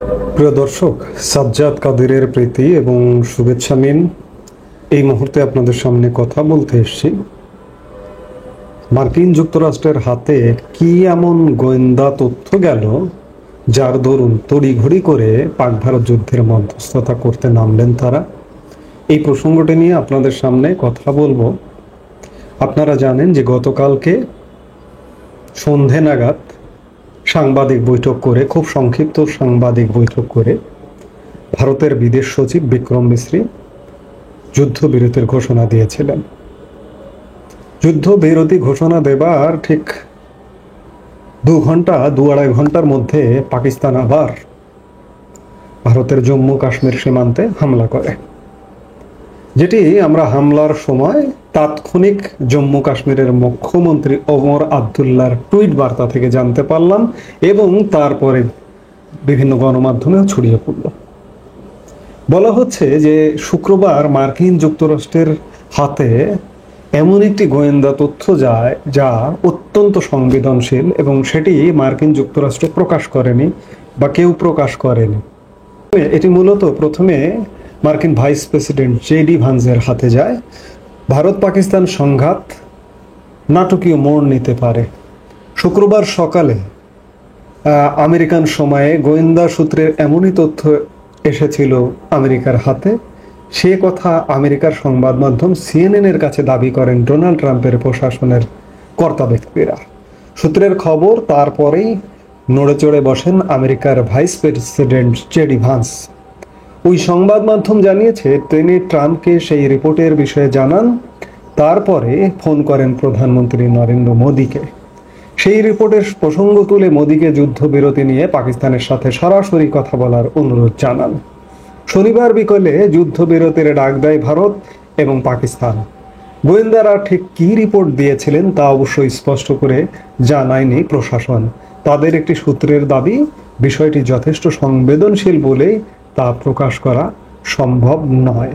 প্রিয় দর্শক, সাজ্জাদ কাদেরের প্রীতি এবং শুভেচ্ছা নিন। এই মুহূর্তে আপনাদের সামনে কথা বলতে এসেছি মার্কিন যুক্তরাষ্ট্রের হাতে কি এমন গোয়েন্দা তথ্য গেল যার দরুন তড়িঘড়ি করে পাক ভারত যুদ্ধের মধ্যস্থতা করতে নামলেন তারা। এই প্রসঙ্গটি নিয়ে আপনাদের সামনে কথা বলবো। আপনারা জানেন যে গতকালকে সন্ধে নাগাদ সাংবাদিক বৈঠক করে, খুব সংক্ষিপ্ত সাংবাদিক বৈঠক করে ভারতের বিদেশ সচিব বিক্রম মিশ্রি যুদ্ধবিরতির ঘোষণা দিয়েছিলেন। যুদ্ধবিরতি ঘোষণা দেবার ঠিক 2-2.5 ঘন্টার মধ্যে পাকিস্তান আবার ভারতের জম্মু কাশ্মীর সীমান্তে হামলা করে, যেটি আমরা হামলার সময় তাৎক্ষণিক জম্মু কাশ্মীরের মুখ্যমন্ত্রী ওমর আবদুল্লাহর টুইট বার্তা থেকে জানতে পারলাম এবং তারপরে বিভিন্ন গণমাধ্যমেও ছড়িয়ে পড়ল। বলা হচ্ছে যে শুক্রবার মার্কিন যুক্তরাষ্ট্রের হাতে এমন একটি গোয়েন্দা তথ্য যায় যা অত্যন্ত সংবেদনশীল এবং সেটি মার্কিন যুক্তরাষ্ট্র প্রকাশ করেনি বা কেউ প্রকাশ করেনি। এটি মূলত প্রথমে মার্কিন ভাইস প্রেসিডেন্ট জেডি ভান্সের হাতে যায়। ভারত পাকিস্তান সংঘাত নাটকীয় মোড় নিতে পারে। শুক্রবার সকালে আমেরিকান সময়ে গোয়েন্দা সূত্রের এমনই তথ্য এসেছিল আমেরিকার হাতে, সে কথা আমেরিকার সংবাদ মাধ্যম সিএনএনের কাছে দাবি করেন ডোনাল্ড ট্রাম্পের প্রশাসনের কর্তা ব্যক্তিরা। সূত্রের খবর, তারপরেই নড়েচড়ে বসেন আমেরিকার ভাইস প্রেসিডেন্ট জেডি ভান্স। ওই সংবাদ মাধ্যম জানিয়েছে তিনি ট্রাম্পকে সেই রিপোর্টের বিষয়ে জানান, তারপরে ফোন করেন প্রধানমন্ত্রী নরেন্দ্র মোদীকে। সেই রিপোর্টের প্রসঙ্গ তুলে মোদীকে যুদ্ধবিরতি নিয়ে পাকিস্তানের সাথে সরাসরি কথা বলার অনুরোধ জানান। শনিবার বিকেলে যুদ্ধবিরতির ডাক দেয় ভারত এবং পাকিস্তান। গোয়েন্দারা ঠিক কী রিপোর্ট দিয়েছিলেন তা অবশ্যই স্পষ্ট করে জানায়নি প্রশাসন। তাদের একটি সূত্রের দাবি, বিষয়টি যথেষ্ট সংবেদনশীল বলেই তা প্রকাশ করা সম্ভব নয়।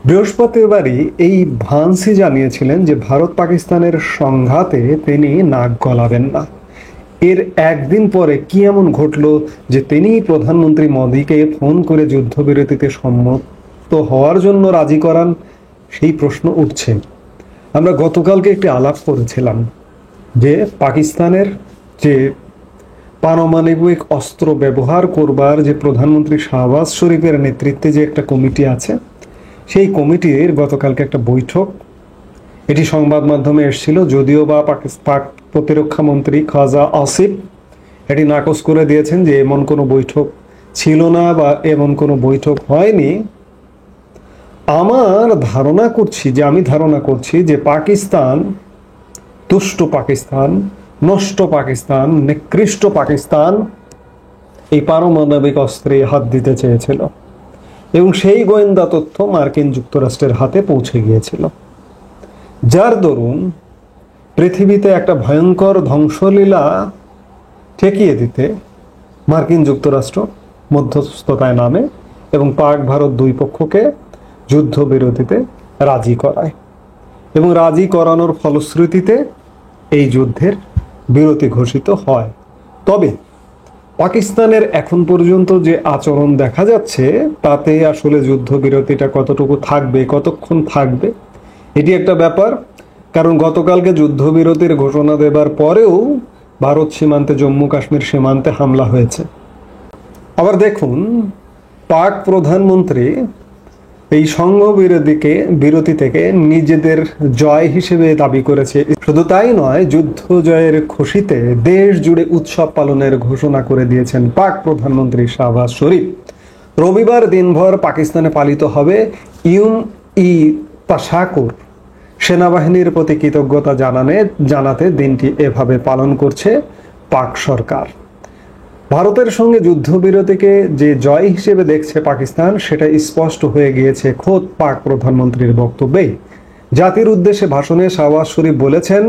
বৃহস্পতিবারই এই ভান্সি জানিয়েছিলেন যে ভারত পাকিস্তানের সংঘাতে তিনি নাক গলাবেন না। এর একদিন পরে কি এমন ঘটল যে তিনি প্রধানমন্ত্রী মোদীকে ফোন করে যুদ্ধবিরতিতে সম্মত হওয়ার জন্য রাজি করান, সেই প্রশ্ন উঠছে। আমরা গতকালকে একটি আলাপ করেছিলাম যে পাকিস্তানের যে পারমাণবিক অস্ত্র ব্যবহার করবার যে প্রধানমন্ত্রী শাহবাজ শরীফের নেতৃত্বে যে একটা কমিটি আছে, সেই কমিটির গতকালকে একটা বৈঠক, এটি সংবাদ মাধ্যমে এসেছিল, যদিও বা পাক প্রতিরক্ষা মন্ত্রী খাজা আসিফ এটি নাকচ করে দিয়েছেন যে এমন কোনো বৈঠক ছিল না বা এমন কোনো বৈঠক হয়নি। আমি ধারণা করছি যে পাকিস্তান, দুষ্ট পাকিস্তান, নষ্ট পাকিস্তান, নিকৃষ্ট পাকিস্তান এই পারমাণবিক অস্ত্রে হাত দিতে চেয়েছিল এবং সেই গোয়েন্দা তথ্য মার্কিন যুক্তরাষ্ট্রের হাতে পৌঁছে গিয়েছিল, যার দরুন পৃথিবীতে একটা ভয়ঙ্কর ধ্বংসলীলা ঠেকিয়ে দিতে মার্কিন যুক্তরাষ্ট্র মধ্যস্থতায় নামে এবং পাক ভারত দুই পক্ষকে যুদ্ধবিরতিতে রাজি করায় এবং রাজি করানোর ফলশ্রুতিতে এই যুদ্ধের বিরতি ঘোষিত হয়। তবে পাকিস্তানের এখন পর্যন্ত যে আচরণ দেখা যাচ্ছে তাতে আসলে যুদ্ধবিরতিটা কতটুকু থাকবে, কতক্ষণ থাকবে, এটি একটা ব্যাপার। কারণ গতকালকে যুদ্ধবিরতির ঘোষণা দেবার পরেও ভারত সীমান্তে, জম্মু কাশ্মীর সীমান্তে হামলা হয়েছে। আবার দেখুন, পাক প্রধানমন্ত্রী এই বিরতি থেকে নিজেদের জয় হিসেবে দাবি করেছে। শুধু তাই নয়, যুদ্ধ জয়ের খুশিতে দেশ জুড়ে উৎসব পালনের ঘোষণা করে দিয়েছেন পাক প্রধানমন্ত্রী শাহবাজ শরীফ। রবিবার দিনভর পাকিস্তানে পালিত হবে তাশাকুর। সেনাবাহিনীর প্রতি কৃতজ্ঞতা জানাতে দিনটি এভাবে পালন করছে পাক সরকার। ভারতের সঙ্গে যুদ্ধবিরতিকে যে জয় হিসেবে দেখছে পাকিস্তান, সেটা স্পষ্ট হয়ে গিয়েছে খোদ পাক প্রধানমন্ত্রীর বক্তব্যেই। জাতির উদ্দেশ্যে ভাষণে শাহবাজ শরীফ বলেছেন,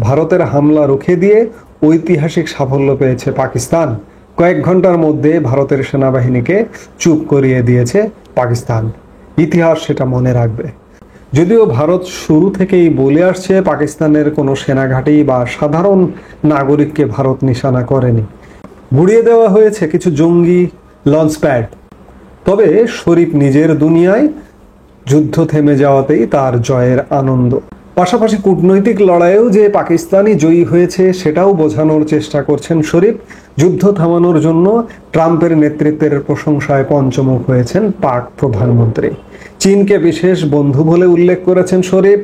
ভারতের হামলা রুখে দিয়ে ঐতিহাসিক সাফল্য পেয়েছে পাকিস্তান। কয়েক ঘন্টার মধ্যে ভারতের সেনাবাহিনীকে চুপ করিয়ে দিয়েছে পাকিস্তান। ইতিহাস সেটা মনে রাখবে। যদিও ভারত শুরু থেকেই বলে আসছে পাকিস্তানের কোনো সেনাঘাঁটি বা সাধারণ নাগরিককে ভারত নিশানা করেনি। গুড়িয়ে দেওয়া হয়েছে কিছু জঙ্গি লঞ্চ প্যাড। তবে শরীফ নিজের দুনিয়ায়, যুদ্ধ থেমে যাওয়াতেই তার জয়ের আনন্দ। পাশাপাশি কূটনৈতিক লড়াইয়েও যে পাকিস্তানি জয়ী হয়েছে সেটাও বোঝানোর চেষ্টা করছেন শরীফ। যুদ্ধ থামানোর জন্য ট্রাম্পের নেতৃত্বের প্রশংসায় পঞ্চমুখ হয়েছেন পাক প্রধানমন্ত্রী। চীনকে বিশেষ বন্ধু বলে উল্লেখ করেছেন শরীফ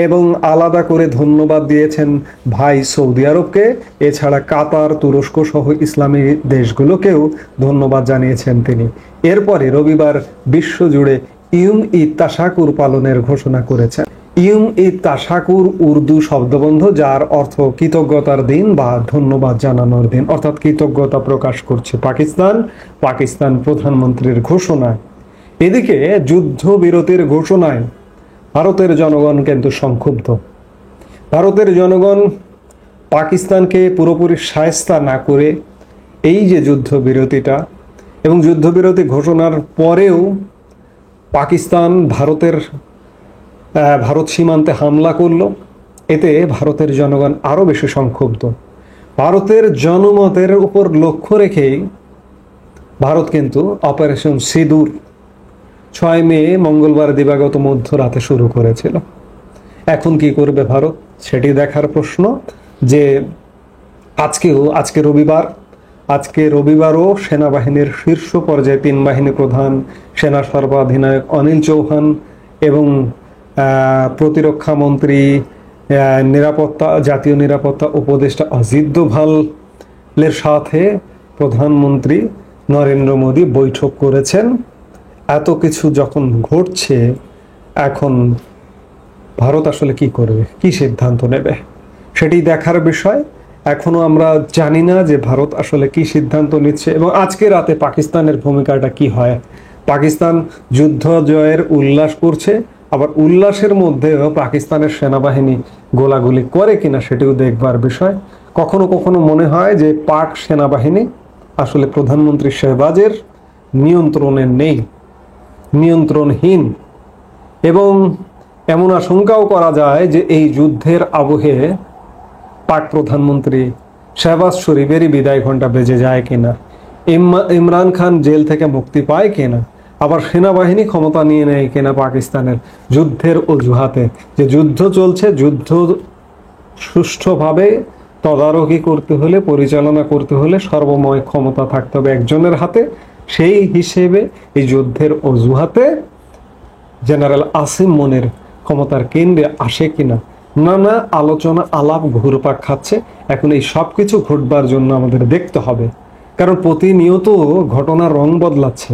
এবং আলাদা করে ধন্যবাদ দিয়েছেন ভাই সৌদি আরবকে। এছাড়া কাতার, তুরস্ক সহ ইসলামী দেশগুলোকেও ধন্যবাদ জানিয়েছেন তিনি। এরপরে রবিবার বিশ্বজুড়ে ইয়ুম ঈদ তাশাকুর পালনের ঘোষণা করেছেন। ইয়ুম ঈদ তাশাকুর উর্দু শব্দবন্ধ, যার অর্থ কৃতজ্ঞতার দিন বা ধন্যবাদ জানানোর দিন, অর্থাৎ কৃতজ্ঞতা প্রকাশ করছে পাকিস্তান প্রধানমন্ত্রীর ঘোষণায়। এদিকে যুদ্ধবিরতির ঘোষণায় ভারতের জনগণ কিন্তু সংক্ষুব্ধ। ভারতের জনগণ পাকিস্তানকে পুরোপুরি শায়েস্তা না করে এই যে যুদ্ধবিরতিটা এবং যুদ্ধবিরতি ঘোষণার পরেও পাকিস্তান ভারত সীমান্তে হামলা করলো, এতে ভারতের জনগণ আরো বেশি সংক্ষুব্ধ। ভারতের জনমতের উপর লক্ষ্য রেখেই ভারত কিন্তু অপারেশন সিঁদুর 6 মে মঙ্গলবার দিবাগত মধ্যরাতে শুরু করেছিল। এখন কি করবে ভারত সেটি দেখার প্রশ্ন। যে আজকে রবিবারও সেনাবাহিনীর শীর্ষ পর্যায়ে 3 বাহিনী প্রধান, সেনা সর্বাধিনায়ক অনিল চৌহান এবং প্রতিরক্ষা মন্ত্রী, জাতীয় নিরাপত্তা উপদেষ্টা অজিত দোভালের সাথে প্রধানমন্ত্রী নরেন্দ্র মোদী বৈঠক করেছেন। এত কিছু যখন ঘটছে, এখন ভারত আসলে কি করবে, কি সিদ্ধান্ত নেবে সেটি দেখার বিষয়। এখনো আমরা জানি না যে ভারত আসলে কি সিদ্ধান্ত নিচ্ছে এবং আজকে রাতে পাকিস্তানের ভূমিকাটা কি হয়। পাকিস্তান যুদ্ধ জয়ের উল্লাস করছে, আবার উল্লাসের মধ্যেও পাকিস্তানের সেনাবাহিনী গোলাগুলি করে কিনা সেটিও দেখবার বিষয়। কখনো কখনো মনে হয় যে পাক সেনাবাহিনী আসলে প্রধানমন্ত্রী শেহবাজের নিয়ন্ত্রণহীন, এবং এমন আশঙ্কাও করা যায় যে এই যুদ্ধের আবহে পাক প্রধানমন্ত্রী শেহবাজ শরীফেরই বিদায় ঘণ্টা বেজে যায় কিনা, ইমরান খান জেল থেকে মুক্তি পায় কিনা, আবার সেনাবাহিনী ক্ষমতা নিয়ে নেয় কিনা পাকিস্তানের যুদ্ধের অজুহাতে। যে যুদ্ধ চলছে, যুদ্ধ সুষ্ঠুভাবে তদারকি করতে হলে, পরিচালনা করতে হলে সর্বময় ক্ষমতা থাকতে হবে একজনের হাতে। সেই হিসেবে এই যুদ্ধের অজুহাতে জেনারেল আসিম মনির ক্ষমতার কেন্দ্রে আসে কিনা, নানা আলোচনা আলাপ ঘুরপাক খাচ্ছে। এখন এই সব কিছু ঘটবার জন্য আমাদের দেখতে হবে, কারণ প্রতিনিয়ত ঘটনার রং বদলাচ্ছে।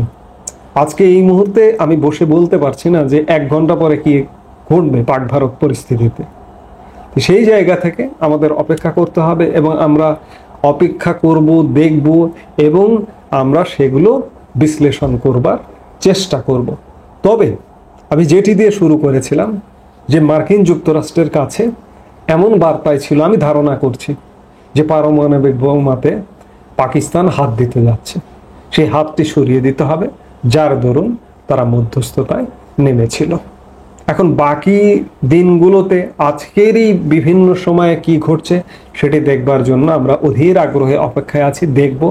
আজকে এই মুহূর্তে আমি বসে বলতে পারছি না যে 1 ঘন্টা পরে কি ঘটবে পাক ভারত পরিস্থিতিতে। সেই জায়গা থেকে আমাদের অপেক্ষা করতে হবে এবং আমরা অপেক্ষা করব, দেখব এবং আমরা সেগুলো বিশ্লেষণ করবার চেষ্টা করব। তবে আমি যেটি দিয়ে শুরু করেছিলাম, যে মার্কিন যুক্তরাষ্ট্রের কাছে এমন বার্তাই ছিল, আমি ধারণা করছি যে পারমাণবিক বোমাতে পাকিস্তান হাত দিতে যাচ্ছে, সেই হাতটি সরিয়ে দিতে হবে, যার দরুন তারা মধ্যস্থতায় নেমেছিল। এখন বাকি দিনগুলোতে আজকেরই বিভিন্ন সময়ে কি ঘটছে সেটি দেখবার জন্য আমরা অধীর আগ্রহে অপেক্ষায় আছি, দেখব,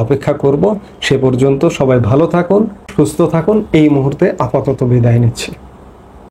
অপেক্ষা করব। সে পর্যন্ত সবাই ভালো থাকুন, সুস্থ থাকুন। এই মুহূর্তে আপাতত বিদায় নিচ্ছি।